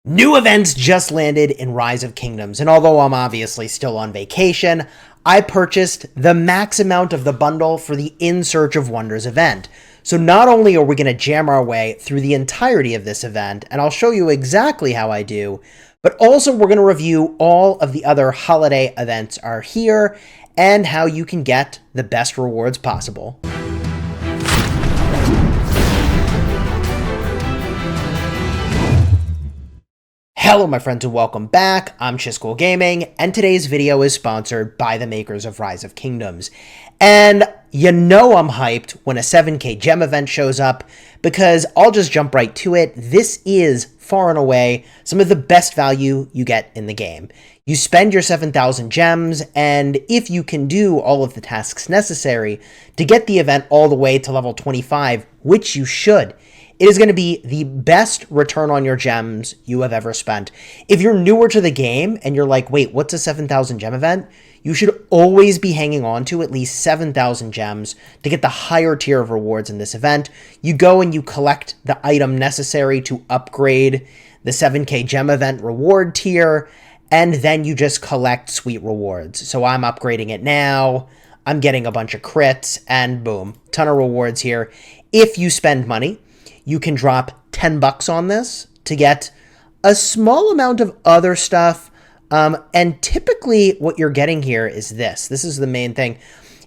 New events just landed in Rise of Kingdoms, and although I'm obviously still on vacation, I purchased the max amount of the bundle for the In Search of Wonders event. So not only are we going to jam our way through the entirety of this event, and I'll show you exactly how I do, but also we're going to review all of the other holiday events are here and how you can get the best rewards possible. Hello my friends and welcome back, I'm Chisgule Gaming, and today's video is sponsored by the makers of Rise of Kingdoms. And you know I'm hyped when a 7k gem event shows up, because I'll just jump right to it. This is, far and away, some of the best value you get in the game. You spend your 7,000 gems, and if you can do all of the tasks necessary to get the event all the way to level 25, which you should, it is going to be the best return on your gems you have ever spent. If you're newer to the game and you're like, wait, what's a 7,000 gem event? You should always be hanging on to at least 7,000 gems to get the higher tier of rewards in this event. You go and you collect the item necessary to upgrade the 7k gem event reward tier, and then you just collect sweet rewards. So I'm upgrading it now. I'm getting a bunch of crits, and boom, ton of rewards here. If you spend money, you can drop 10 bucks on this to get a small amount of other stuff. And typically what you're getting here is this. This is the main thing.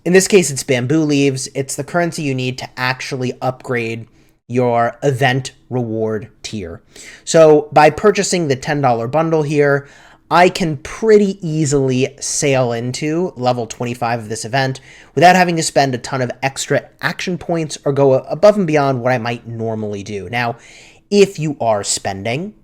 In this case, it's bamboo leaves. It's the currency you need to actually upgrade your event reward tier. So by purchasing the $10 bundle here, I can pretty easily sail into level 25 of this event without having to spend a ton of extra action points or go above and beyond what I might normally do. Now, if you are spending,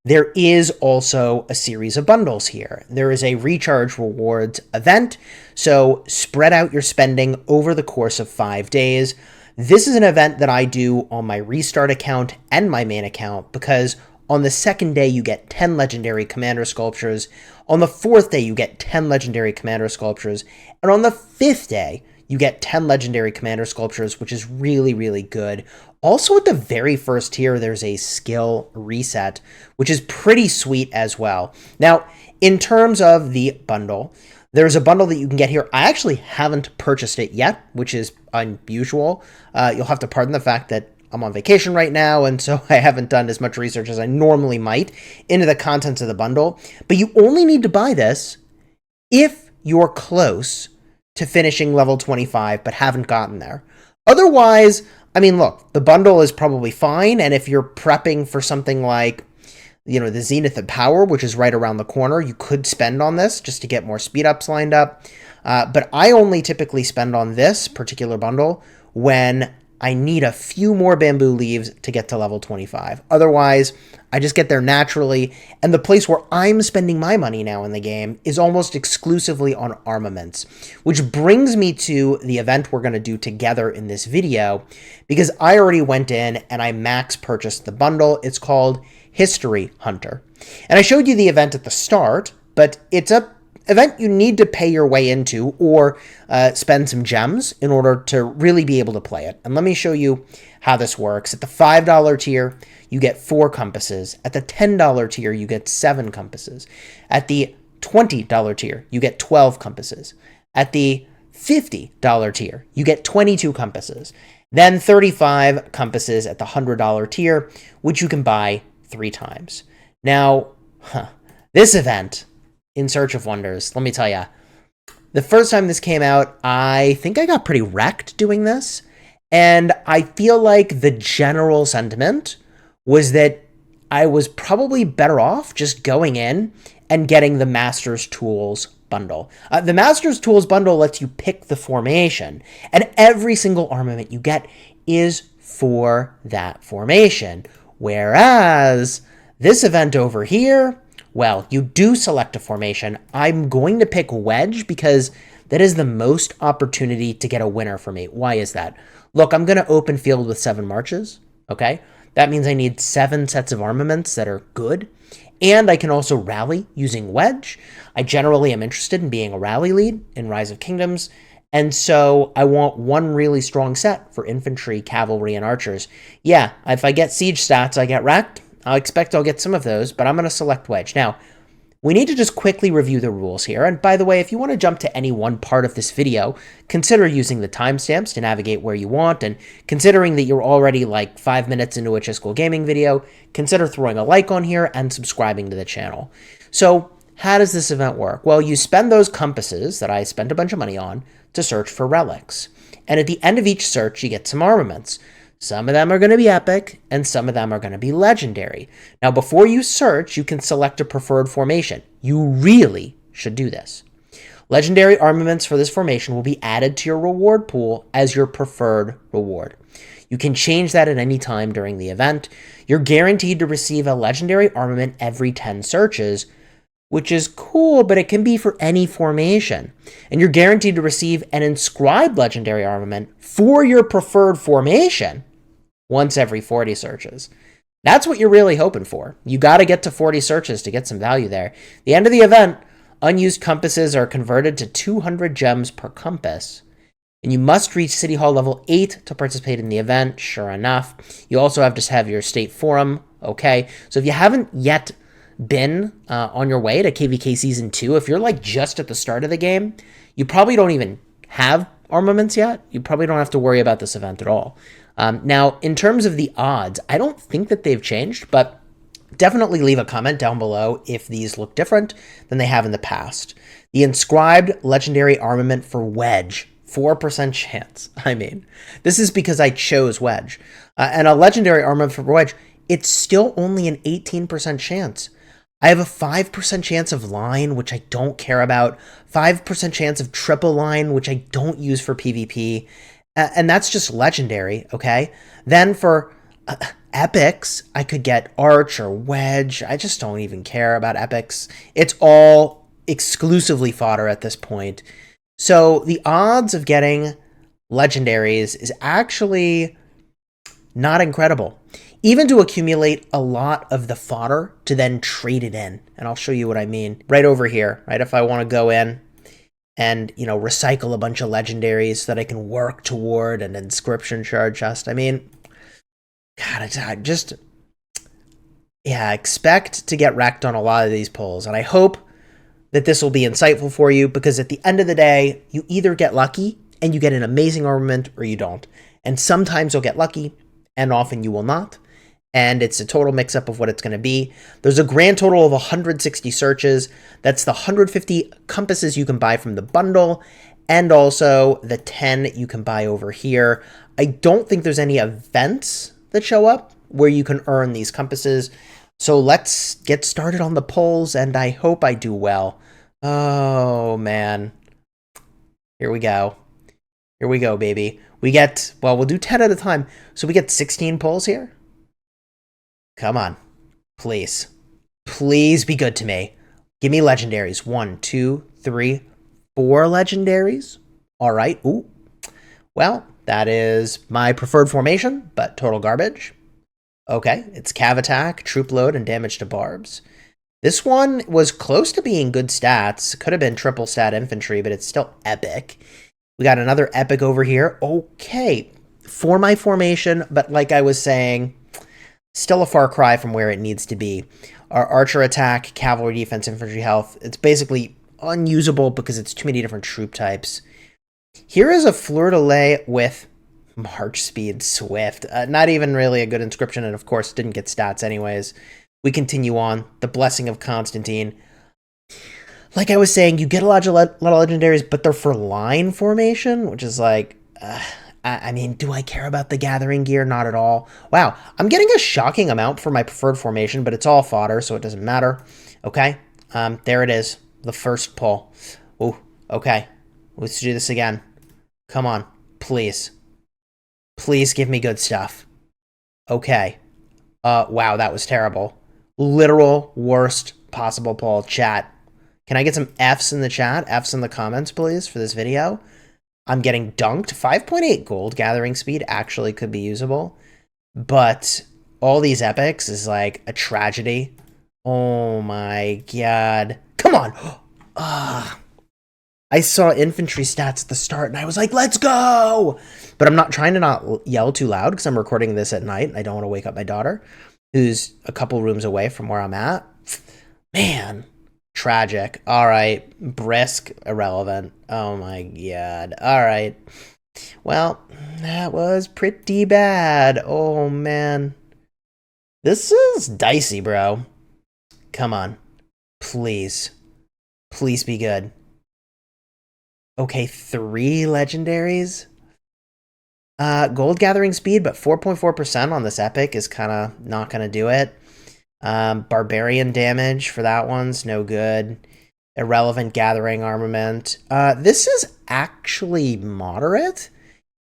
there is also a series of bundles here. There is a recharge rewards event, so spread out your spending over the course of 5 days. This is an event that I do on my restart account and my main account because on the second day, you get 10 legendary commander sculptures. On the fourth day, you get 10 legendary commander sculptures. And on the fifth day, you get 10 legendary commander sculptures, which is really, really good. Also, at the very first tier, there's a skill reset, which is pretty sweet as well. Now, in terms of the bundle, there's a bundle that you can get here. I actually haven't purchased it yet, which is unusual. You'll have to pardon the fact that I'm on vacation right now, and so I haven't done as much research as I normally might into the contents of the bundle. But you only need to buy this if you're close to finishing level 25 but haven't gotten there. Otherwise, I mean, look, the bundle is probably fine, and if you're prepping for something like, you know, the Zenith of Power, which is right around the corner, you could spend on this just to get more speed ups lined up. But I only typically spend on this particular bundle when I need a few more bamboo leaves to get to level 25. Otherwise, I just get there naturally, and the place where I'm spending my money now in the game is almost exclusively on armaments, which brings me to the event we're going to do together in this video, because I already went in and I max purchased the bundle. It's called History Hunter. And I showed you the event at the start, but it's a event you need to pay your way into or spend some gems in order to really be able to play it. And let me show you how this works. At the $5 tier, you get 4 compasses. At the $10 tier, you get 7 compasses. At the $20 tier, you get 12 compasses. At the $50 tier, you get 22 compasses. Then 35 compasses at the $100 tier, which you can buy 3 times. Now, this event, In Search of Wonders, let me tell you, the first time this came out, I think I got pretty wrecked doing this, and I feel like the general sentiment was that I was probably better off just going in and getting the Master's Tools bundle. The Master's Tools bundle lets you pick the formation, and every single armament you get is for that formation, whereas this event over here, well, you do select a formation. I'm going to pick Wedge because that is the most opportunity to get a winner for me. Why is that? Look, I'm going to open field with 7 marches, okay? That means I need 7 sets of armaments that are good, and I can also rally using Wedge. I generally am interested in being a rally lead in Rise of Kingdoms, and so I want one really strong set for infantry, cavalry, and archers. Yeah, if I get siege stats, I get wrecked. I expect I'll get some of those, but I'm going to select wedge. Now, we need to just quickly review the rules here. And by the way, if you want to jump to any one part of this video, consider using the timestamps to navigate where you want. And considering that you're already like 5 minutes into a Chisgule gaming video, consider throwing a like on here and subscribing to the channel. So how does this event work? Well, you spend those compasses that I spent a bunch of money on to search for relics. And at the end of each search, you get some armaments. Some of them are going to be epic, and some of them are going to be legendary. Now, before you search, you can select a preferred formation. You really should do this. Legendary armaments for this formation will be added to your reward pool as your preferred reward. You can change that at any time during the event. You're guaranteed to receive a legendary armament every 10 searches, which is cool, but it can be for any formation. And you're guaranteed to receive an inscribed legendary armament for your preferred formation once every 40 searches. That's what you're really hoping for. You got to get to 40 searches to get some value there. The end of the event, unused compasses are converted to 200 gems per compass. And you must reach City Hall level 8 to participate in the event, sure enough. You also have to have your state forum, okay? So if you haven't yet been on your way to KVK Season 2, if you're like just at the start of the game, you probably don't even have armaments yet. You probably don't have to worry about this event at all. Now, in terms of the odds, I don't think that they've changed, but definitely leave a comment down below if these look different than they have in the past. The inscribed legendary armament for wedge, 4% chance. I mean, this is because I chose wedge. And a legendary armament for wedge, it's still only an 18% chance. I have a 5% chance of line, which I don't care about, 5% chance of triple line, which I don't use for PvP, and that's just legendary, okay? Then for epics, I could get arch or wedge. I just don't even care about epics. It's all exclusively fodder at this point. So the odds of getting legendaries is actually not incredible. Even to accumulate a lot of the fodder to then trade it in. And I'll show you what I mean right over here, right? If I want to go in and, you know, recycle a bunch of legendaries so that I can work toward an inscription shard chest. I mean, God, I just, yeah, expect to get wrecked on a lot of these polls. And I hope that this will be insightful for you, because at the end of the day, you either get lucky and you get an amazing armament or you don't. And sometimes you'll get lucky and often you will not. And it's a total mix-up of what it's going to be. There's a grand total of 160 searches. That's the 150 compasses you can buy from the bundle, and also the 10 you can buy over here. I don't think there's any events that show up where you can earn these compasses. So let's get started on the polls, and I hope I do well. Oh, man. Here we go. Here we go, baby. We get, well, we'll do 10 at a time. So we get 16 polls here. Come on, please. Please be good to me. Give me legendaries. 1, 2, 3, 4 legendaries. All right. Ooh. Well, that is my preferred formation, but total garbage. Okay, it's cav attack, troop load, and damage to barbs. This one was close to being good stats. Could have been triple stat infantry, but it's still epic. We got another epic over here. Okay, for my formation, but like I was saying, still a far cry from where it needs to be. Our archer attack, cavalry defense, infantry health, it's basically unusable because it's too many different troop types. Here is a fleur-de-lis with march speed swift. Not even really a good inscription, and of course didn't get stats anyways. We continue on. The Blessing of Constantine. Like I was saying, you get a lot of legendaries, but they're for line formation, which is like... I mean, do I care about the gathering gear? Not at all. Wow, I'm getting a shocking amount for my preferred formation, but it's all fodder, so it doesn't matter. Okay, there it is, the first pull. Oh, okay, let's do this again. Come on, please. Please give me good stuff. Okay. Wow, that was terrible. Literal worst possible pull. Chat, can I get some Fs in the chat? Fs in the comments, please, for this video. I'm getting dunked. 5.8 gold gathering speed actually could be usable. But all these epics is like a tragedy. Oh my god. Come on! I saw infantry stats at the start and I was like, let's go! But I'm not trying to not yell too loud because I'm recording this at night and I don't want to wake up my daughter. who's a couple rooms away from where I'm at. Man, tragic. All right, Brisk, irrelevant. Oh my god. All right. Well, that was pretty bad. Oh man. This is dicey, bro. Come on. Please. Please be good. Okay, 3 legendaries. Gold gathering speed, but 4.4% on this epic is kind of not going to do it. Barbarian damage for that one's no good. Irrelevant gathering armament. This is actually moderate.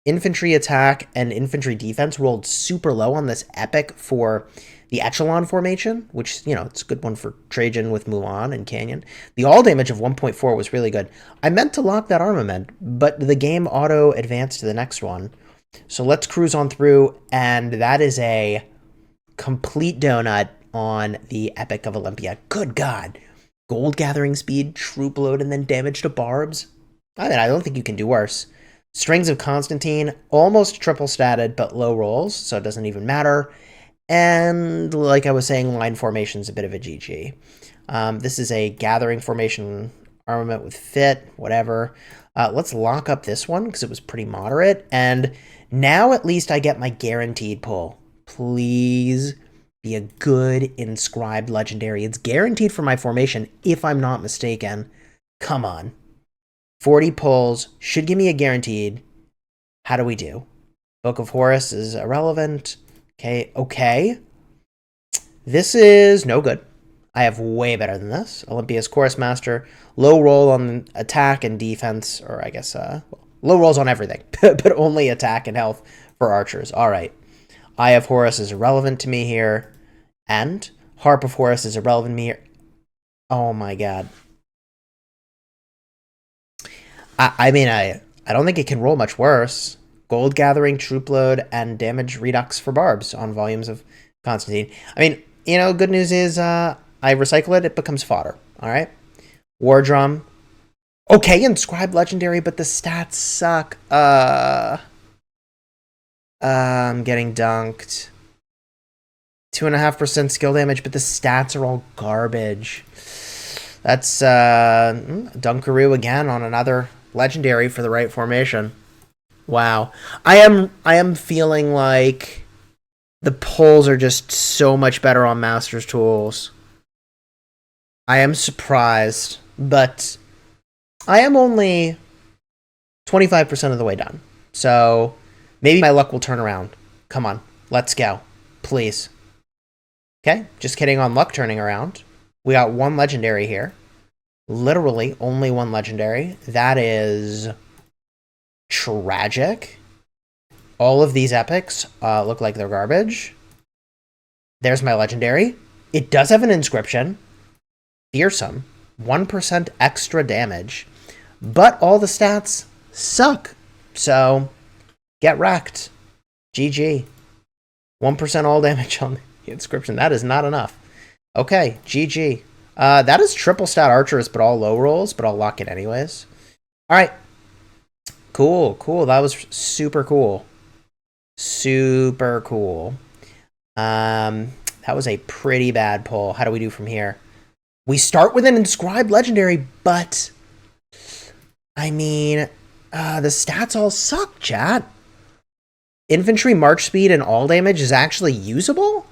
Infantry attack and infantry defense rolled super low on this epic for the echelon formation, which, you know, it's a good one for Trajan with Mulan and Canyon. The all damage of 1.4 was really good. I meant to lock that armament, but the game auto advanced to the next one. So let's cruise on through, and that is a complete donut on the Epic of Olympia. Good God. Gold gathering speed, troop load, and then damage to barbs. I mean, I don't think you can do worse. Strings of Constantine, almost triple statted, but low rolls, so it doesn't even matter. And like I was saying, line formation's a bit of a GG. This is a gathering formation armament with fit, whatever. Let's lock up this one because it was pretty moderate. And now at least I get my guaranteed pull. Please be a good inscribed legendary. It's guaranteed for my formation, if I'm not mistaken. Come on. 40 pulls should give me a guaranteed. How do we do? Book of Horus is irrelevant. Okay. This is no good. I have way better than this. Olympia's Chorus Master. Low roll on attack and defense, or I guess, low rolls on everything, but only attack and health for archers. All right. Eye of Horus is irrelevant to me here. And Harp of Horus is irrelevant to me here. Oh my god. I mean, I don't think it can roll much worse. Gold gathering, troop load, and damage redux for barbs on volumes of Constantine. I mean, you know, good news is I recycle it, it becomes fodder. All right. War drum. Okay, inscribed legendary, but the stats suck. I'm getting dunked. 2.5% skill damage, but the stats are all garbage. That's Dunkaroo again on another legendary for the right formation. Wow. I am feeling like the pulls are just so much better on Master's Tools. I am surprised, but I am only 25% of the way done. So maybe my luck will turn around. Come on, let's go. Please. Okay, just kidding on luck turning around. We got one legendary here. Literally only one legendary. That is tragic. All of these epics look like they're garbage. There's my legendary. It does have an inscription. Fearsome. 1% extra damage. But all the stats suck. So, get wrecked. GG. 1% all damage on the inscription. That is not enough. Okay, GG. That is triple stat archers, but all low rolls, but I'll lock it anyways. All right. Cool. That was super cool. Super cool. That was a pretty bad pull. How do we do from here? We start with an inscribed legendary, but I mean, the stats all suck, chat. Infantry march speed and all damage is actually usable,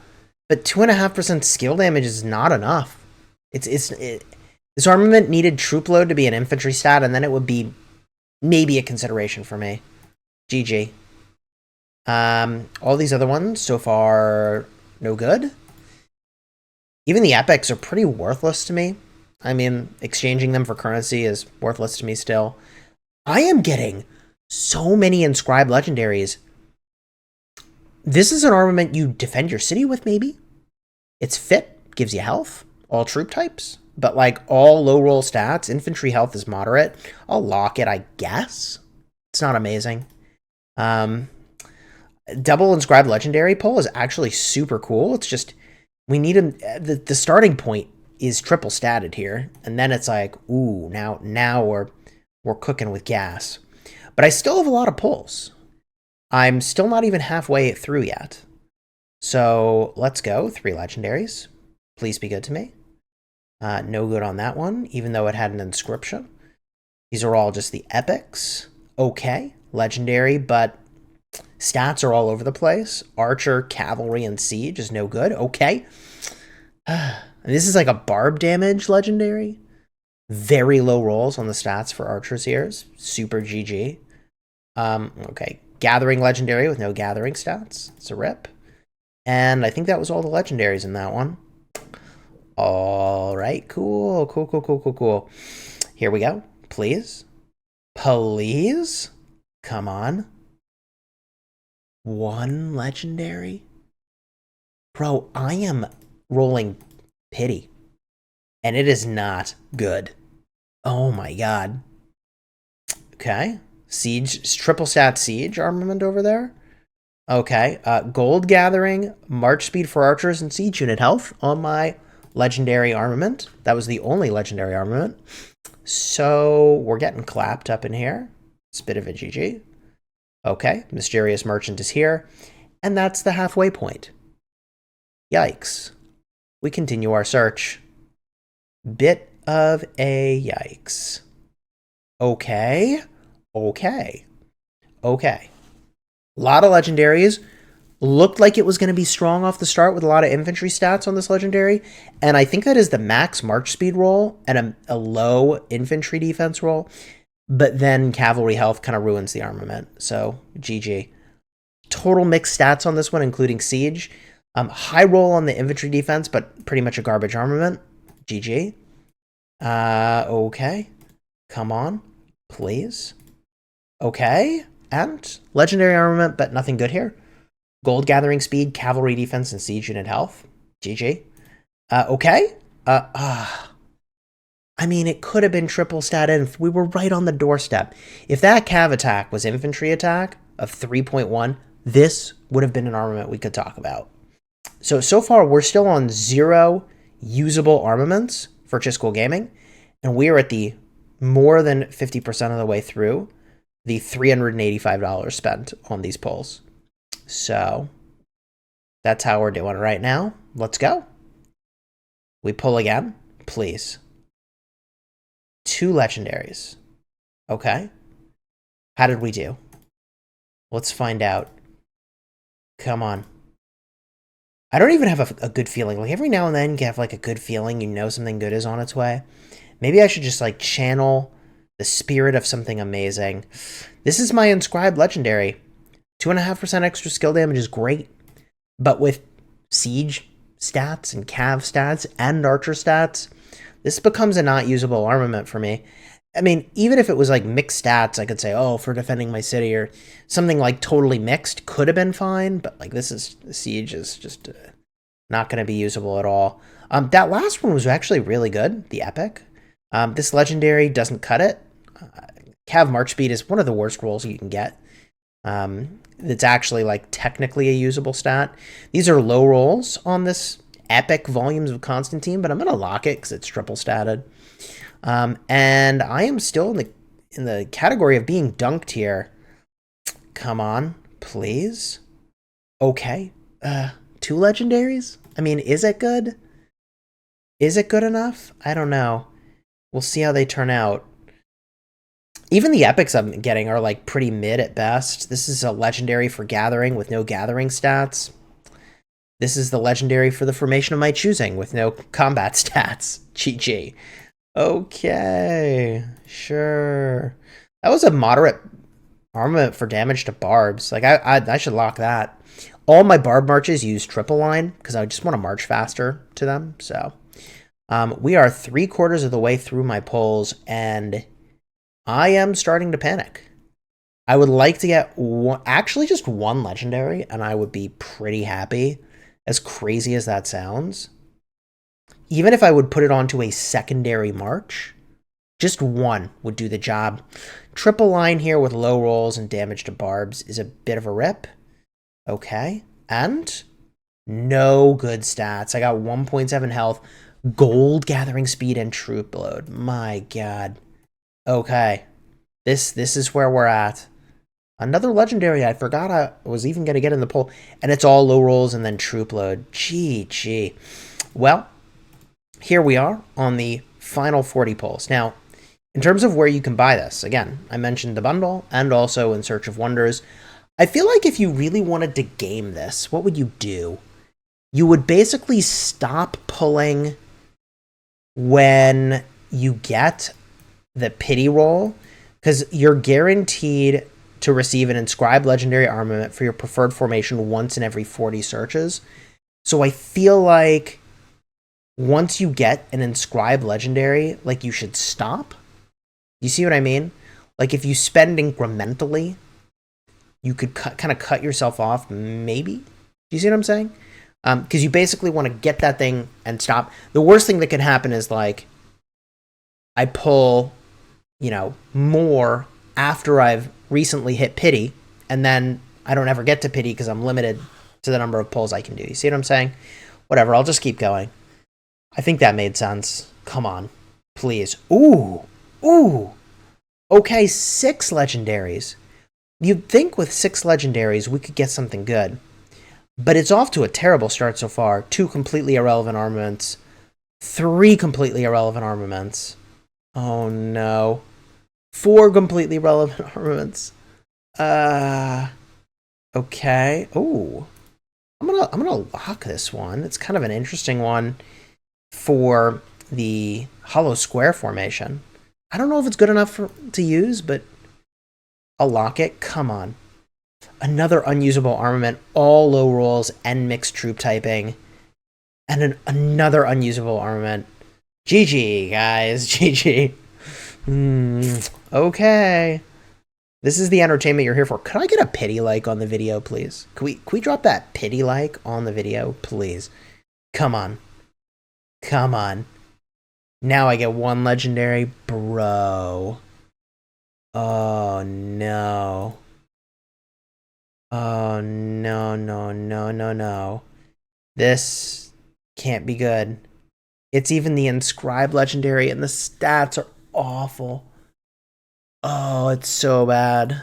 but 2.5% skill damage is not enough. This armament needed troop load to be an infantry stat, and then it would be maybe a consideration for me. GG. All these other ones so far, no good. Even the epics are pretty worthless to me. I mean, exchanging them for currency is worthless to me still. I am getting so many inscribed legendaries. This is an armament you defend your city with, maybe? It's fit, gives you health, all troop types, but like all low roll stats, infantry health is moderate. I'll lock it, I guess. It's not amazing. Double inscribed legendary pull is actually super cool. It's just, we need the starting point is triple statted here, and then it's like, ooh, now we're cooking with gas. But I still have a lot of pulls. I'm still not even halfway through yet. So let's go. 3 legendaries. Please be good to me. No good on that one, even though it had an inscription. These are all just the epics. Okay, legendary, but stats are all over the place. Archer, cavalry, and siege is no good. Okay. And this is like a barb damage legendary. Very low rolls on the stats for archers here. Super GG. Okay. Gathering legendary with no gathering stats. It's a rip. And I think that was all the legendaries in that one. All right. Cool. Cool. Here we go. Please. Please. Come on. 1 legendary. Bro, I am rolling pity. And it is not good. Oh my god. Okay. Siege, triple stat siege armament over there. Okay. Gold gathering, march speed for archers, and siege unit health on my legendary armament. That was the only legendary armament. So we're getting clapped up in here. It's a bit of a GG. Okay. Mysterious merchant is here. And that's the halfway point. Yikes. We continue our search. Bit of a yikes. Okay. A lot of legendaries. Looked like it was going to be strong off the start with a lot of infantry stats on this legendary. And I think that is the max march speed roll and a low infantry defense roll. But then cavalry health kind of ruins the armament. So GG. Total mixed stats on this one, including siege. High roll on the infantry defense, but pretty much a garbage armament. GG. Okay. Come on. Please. Okay. And legendary armament, but nothing good here. Gold gathering speed, cavalry defense, and siege unit health. GG. Okay. I mean, it could have been triple stat in. We were right on the doorstep. If that cav attack was infantry attack of 3.1, this would have been an armament we could talk about. So far, we're still on 0 usable armaments for Chisgule Gaming, and we are at the more than 50% of the way through the $385 spent on these pulls. So that's how we're doing right now. Let's go. We pull again, please. 2 legendaries. Okay. How did we do? Let's find out. Come on. I don't even have a good feeling. Like every now and then you have like a good feeling, you know something good is on its way. Maybe I should just like channel the spirit of something amazing. This is my inscribed legendary. 2.5% extra skill damage is great. But with siege stats and cav stats and archer stats, this becomes a not usable armament for me. I mean, even if it was like mixed stats, I could say, oh, for defending my city or something like totally mixed could have been fine. But like this is, the siege is just not going to be usable at all. That last one was actually really good, the epic. This legendary doesn't cut it. Cav March Speed is one of the worst rolls you can get. It's actually like technically a usable stat. These are low rolls on this epic Volumes of Constantine, but I'm going to lock it because it's triple statted. And I am still in the category of being dunked here. Come on, please. Okay. 2 legendaries? I mean, is it good? Is it good enough? I don't know. We'll see how they turn out. Even the epics I'm getting are like pretty mid at best. This is a legendary for gathering with no gathering stats. This is the legendary for the formation of my choosing with no combat stats. GG. Okay, sure. That was a moderate armament for damage to barbs. Like I should lock that. All my barb marches use triple line because I just want to march faster to them. So we are 3/4 of the way through my pulls, and I am starting to panic. I would like to get actually just 1 legendary, and I would be pretty happy. As crazy as that sounds. Even if I would put it onto a secondary march, just 1 would do the job. Triple line here with low rolls and damage to barbs is a bit of a rip. Okay. And no good stats. I got 1.7 health, gold gathering speed, and troop load. My god. Okay. This is where we're at. Another legendary I forgot I was even going to get in the poll. And it's all low rolls and then troop load. GG. Well, here we are on the final 40 polls. Now, in terms of where you can buy this, again, I mentioned the bundle and also in Search of Wonders. I feel like if you really wanted to game this, what would you do? You would basically stop pulling when you get the pity roll, because you're guaranteed to receive an inscribed legendary armament for your preferred formation once in every 40 searches. So I feel like once you get an inscribed legendary, like, you should stop. You see what I mean? Like, if you spend incrementally, you could kind of cut yourself off, maybe. Do you see what I'm saying? Because you basically want to get that thing and stop. The worst thing that could happen is, like, I pull, more after I've recently hit pity, and then I don't ever get to pity because I'm limited to the number of pulls I can do. You see what I'm saying? Whatever, I'll just keep going. I think that made sense. Come on. Please. Ooh. Okay, 6 legendaries. You'd think with 6 legendaries we could get something good. But it's off to a terrible start so far. 2 completely irrelevant armaments. 3 completely irrelevant armaments. Oh no. 4 completely relevant armaments. Okay. Ooh. I'm gonna lock this one. It's kind of an interesting one for the hollow square formation. I don't know if it's good enough to use, but I'll lock it. Come on. Another unusable armament, all low rolls and mixed troop typing. And another unusable armament. GG, guys. GG. Okay. This is the entertainment you're here for. Could I get a pity like on the video, please? Can we drop that pity like on the video, please? Come on. Come on. Now I get 1 legendary. Bro. Oh, no. Oh, no. This can't be good. It's even the inscribed legendary, and the stats are awful. Oh, it's so bad.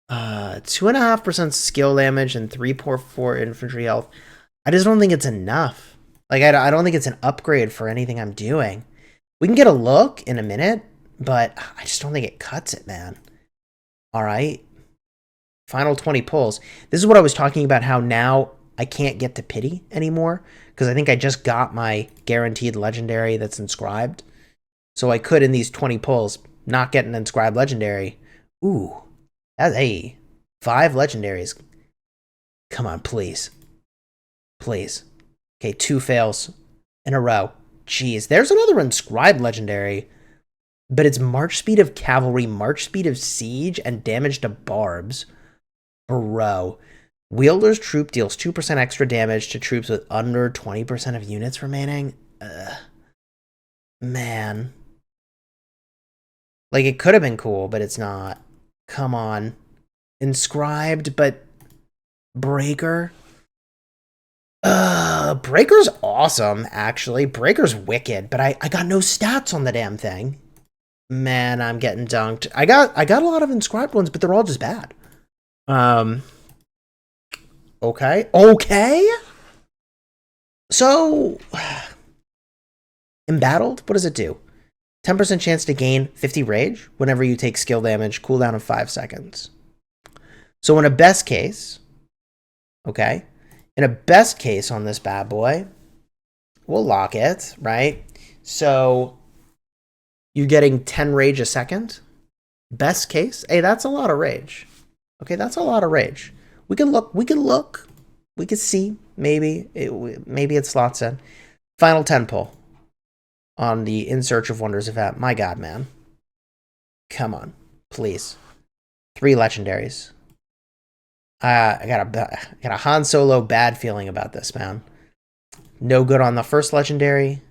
2.5% skill damage and 3.4 infantry health. I just don't think it's enough. Like, I don't think it's an upgrade for anything I'm doing. We can get a look in a minute, but I just don't think it cuts it, man. All right. Final 20 pulls. This is what I was talking about, how now I can't get to pity anymore, because I think I just got my guaranteed legendary that's inscribed. So I could, in these 20 pulls, not get an inscribed legendary. Ooh. That's 5 legendaries. Come on, please. Please. Okay, 2 fails in a row. Jeez, there's another inscribed legendary. But it's March Speed of Cavalry, March Speed of Siege, and damage to barbs. Bro. Wielder's troop deals 2% extra damage to troops with under 20% of units remaining. Man. Like, it could have been cool, but it's not. Come on. Inscribed, but Breaker? Breaker's awesome, actually. Breaker's wicked, but I got no stats on the damn thing. Man, I'm getting dunked. I got a lot of inscribed ones, but they're all just bad. Okay. So, embattled, what does it do? 10% chance to gain 50 rage whenever you take skill damage, cooldown of 5 seconds. So in a best case, okay, in a best case on this bad boy, we'll lock it, right? So you're getting 10 rage a second. Best case, hey, that's a lot of rage. Okay, that's a lot of rage. We can look. We can see. Maybe it slots in. Final 10 pull on the In Search of Wonders event. My God, man. Come on, please. 3 legendaries. I got a Han Solo bad feeling about this, man. No good on the first legendary.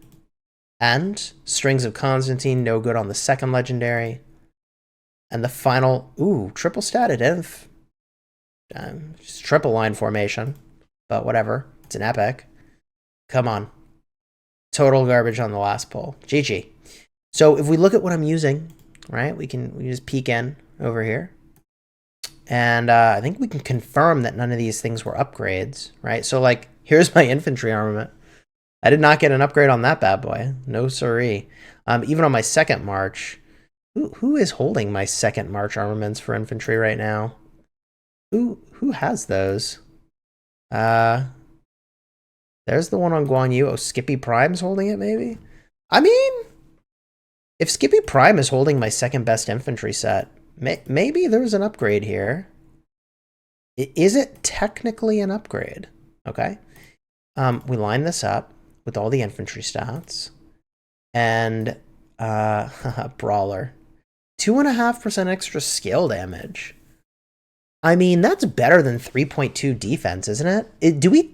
And Strings of Constantine, no good on the second legendary. And the final, triple statted inf. Just triple line formation. But whatever. It's an epic. Come on. Total garbage on the last pull. GG. So if we look at what I'm using right? We can just peek in over here. And I think we can confirm that none of these things were upgrades, right? So, like, here's my infantry armament. I did not get an upgrade on that bad boy. No siree. Even on my second march. Who is holding my second march armaments for infantry right now? Who has those? There's the one on Guan Yu. Oh, Skippy Prime's holding it, maybe? I mean, if Skippy Prime is holding my second best infantry set, maybe there's an upgrade here. Is it technically an upgrade? Okay. We line this up with all the infantry stats. And, Brawler. 2.5% extra skill damage. I mean, that's better than 3.2 defense, isn't it? Do we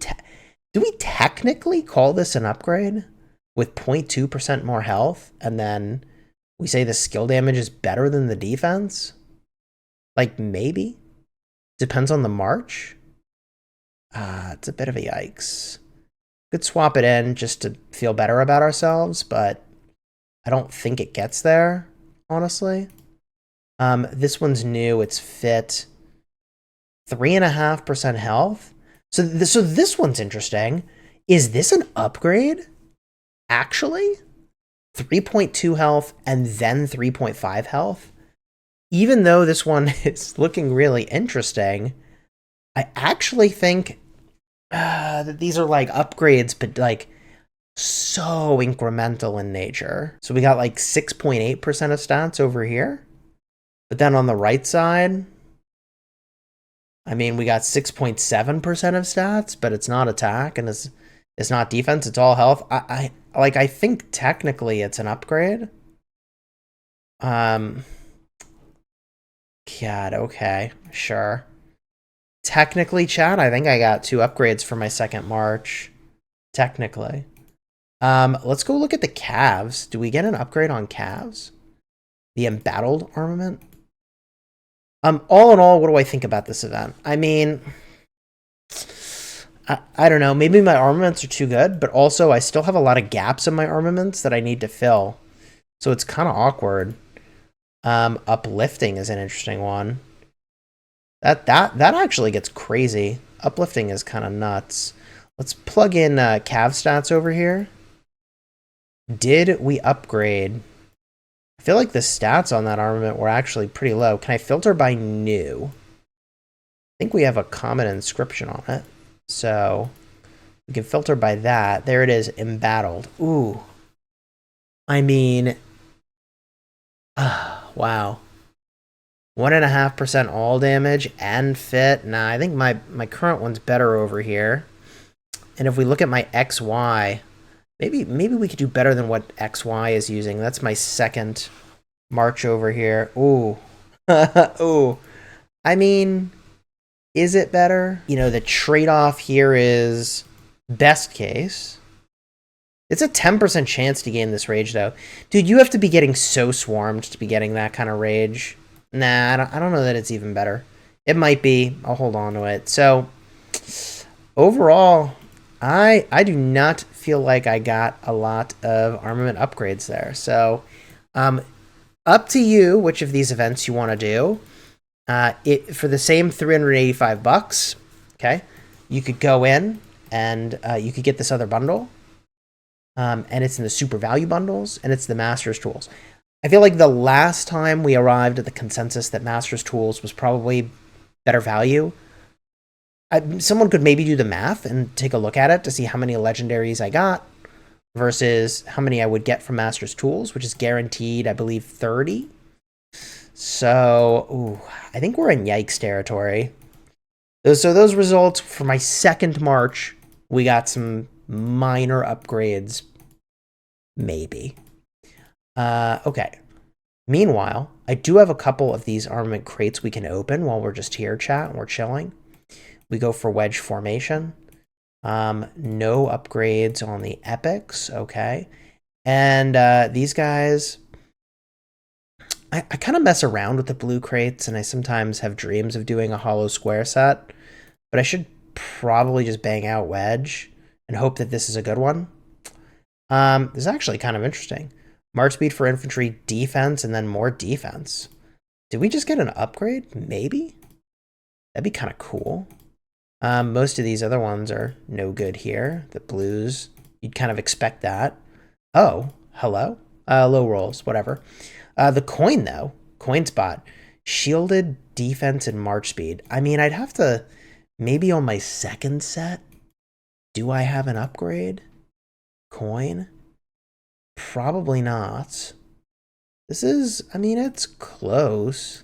technically call this an upgrade? With 0.2% more health, and then we say the skill damage is better than the defense? Like, maybe? Depends on the march? It's a bit of a yikes. Could swap it in just to feel better about ourselves, but I don't think it gets there, honestly. This one's new. It's fit. 3.5% health. So this one's interesting. Is this an upgrade? Actually? 3.2 health and then 3.5 health? Even though this one is looking really interesting, I actually think that these are like upgrades, but like so incremental in nature. So we got like 6.8% of stats over here. But then on the right side, I mean, we got 6.7% of stats, but it's not attack and it's not defense, it's all health. I think technically it's an upgrade. God, okay, sure. Technically, chat, I think I got 2 upgrades for my second march. Technically. Let's go look at the calves. Do we get an upgrade on calves? The embattled armament? All in all, what do I think about this event? I mean, I don't know. Maybe my armaments are too good, but also I still have a lot of gaps in my armaments that I need to fill. So it's kind of awkward. Uplifting is an interesting one. That actually gets crazy. Uplifting is kind of nuts. Let's plug in cav stats over here. Did we upgrade? I feel like the stats on that armament were actually pretty low. Can I filter by new? I think we have a common inscription on it. So we can filter by that. There it is, embattled. Ooh. I mean, wow. 1.5% all damage and fit. Nah, I think my current one's better over here. And if we look at my XY, maybe we could do better than what XY is using. That's my second march over here. Ooh. Ooh. I mean, is it better? You know, the trade-off here is best case. It's a 10% chance to gain this rage, though. Dude, you have to be getting so swarmed to be getting that kind of rage. Nah, I don't know that it's even better. It might be. I'll hold on to it. So, overall, I do not feel like I got a lot of armament upgrades there. So, up to you which of these events you want to do. For the same $385, okay, you could go in and you could get this other bundle. And it's in the super value bundles, and it's the Master's Tools. I feel like the last time we arrived at the consensus that Master's Tools was probably better value, someone could maybe do the math and take a look at it to see how many legendaries I got versus how many I would get from Master's Tools, which is guaranteed, I believe, 30. So, ooh, I think we're in yikes territory. So those results for my second march, we got some minor upgrades, maybe. Okay. Meanwhile, I do have a couple of these armament crates we can open while we're just here, chat, and we're chilling. We go for wedge formation. No upgrades on the epics, okay. And these guys, I kind of mess around with the blue crates, and I sometimes have dreams of doing a hollow square set, but I should probably just bang out wedge and hope that this is a good one. This is actually kind of interesting. March speed for infantry, defense, and then more defense. Did we just get an upgrade? Maybe? That'd be kind of cool. Most of these other ones are no good here. The blues, you'd kind of expect that. Oh, hello? Low rolls, whatever. The coin, though. Coin spot. Shielded, defense, and march speed. I mean, I'd have to... Maybe on my second set? Do I have an upgrade? Coin? Probably not. This is... I mean, it's close.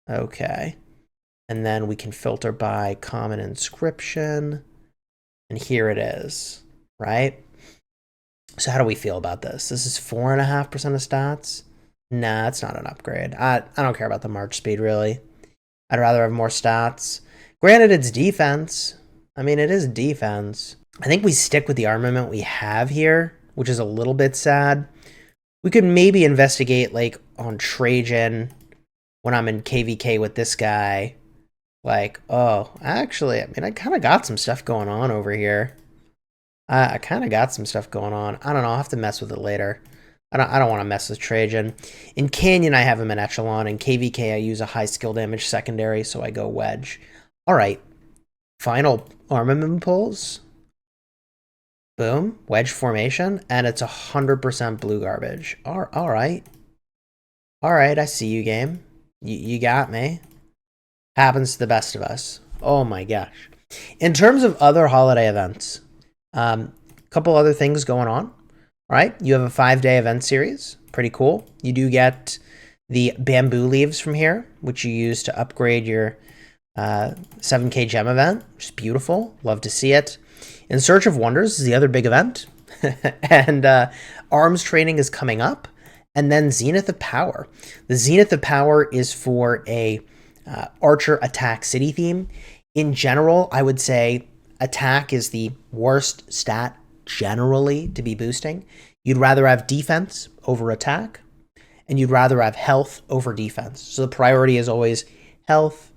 Okay. And then we can filter by common inscription. And here it is, right? So how do we feel about this? This is 4.5% of stats. Nah, it's not an upgrade. I don't care about the march speed, really. I'd rather have more stats. Granted, it's defense. I mean, it is defense. I think we stick with the armament we have here, which is a little bit sad. We could maybe investigate, like, on Trajan when I'm in KVK with this guy. Like, oh, actually, I mean, I kind of got some stuff going on over here. I kind of got some stuff going on. I don't know. I'll have to mess with it later. I don't want to mess with Trajan. In Canyon, I have him in Echelon. In KVK, I use a high skill damage secondary, so I go Wedge. All right. Final armament pulls. Boom. Wedge formation. And it's 100% blue garbage. All right. All right, I see you, game. You got me. Happens to the best of us. Oh my gosh. In terms of other holiday events, a couple other things going on. All right, you have a 5-day event series. Pretty cool. You do get the bamboo leaves from here, which you use to upgrade your 7K gem event, which is beautiful. Love to see it. In Search of Wonders is the other big event. And arms training is coming up. And then Zenith of Power. The Zenith of Power is for a archer attack city theme. In general, I would say attack is the worst stat generally to be boosting. You'd rather have defense over attack, and you'd rather have health over defense. So the priority is always health,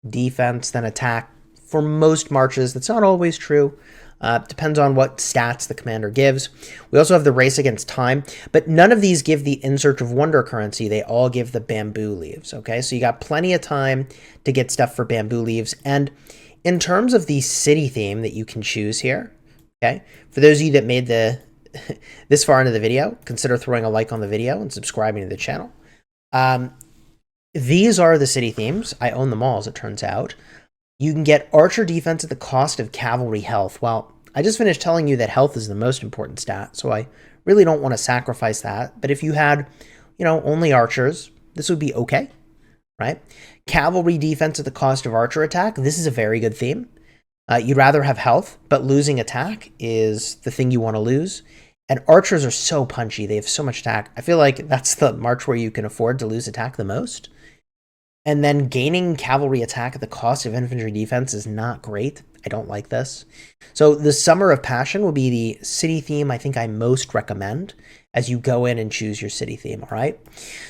defense, then attack. For most marches, that's not always true. Depends on what stats the commander gives. We also have the Race Against Time, but none of these give the In Search of Wonder currency. They all give the bamboo leaves, okay? So you got plenty of time to get stuff for bamboo leaves. And in terms of the city theme that you can choose here, okay? For those of you that made the this far into the video, consider throwing a like on the video and subscribing to the channel. These are the city themes. I own them all, as it turns out. You can get archer defense at the cost of cavalry health. Well, I just finished telling you that health is the most important stat, so I really don't want to sacrifice that. But if you had, only archers, this would be okay, right? Cavalry defense at the cost of archer attack. This is a very good theme. You'd rather have health, but losing attack is the thing you want to lose. And archers are so punchy. They have so much attack. I feel like that's the march where you can afford to lose attack the most. And then gaining cavalry attack at the cost of infantry defense is not great. I don't like this. So the Summer of Passion will be the city theme I think I most recommend as you go in and choose your city theme, all right?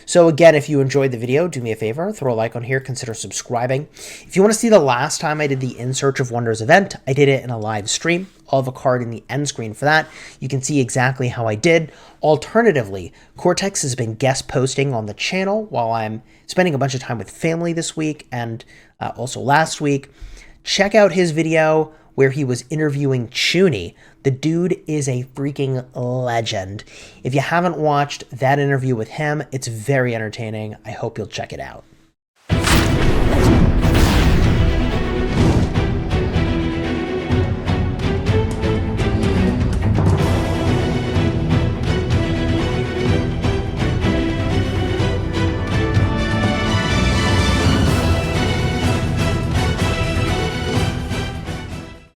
So again, if you enjoyed the video, do me a favor, throw a like on here, consider subscribing. If you want to see the last time I did the In Search of Wonders event, I did it in a live stream. I'll have a card in the end screen for that. You can see exactly how I did. Alternatively, Cortex has been guest posting on the channel while I'm spending a bunch of time with family this week and also last week. Check out his video where he was interviewing Chuni. The dude is a freaking legend. If you haven't watched that interview with him, it's very entertaining. I hope you'll check it out.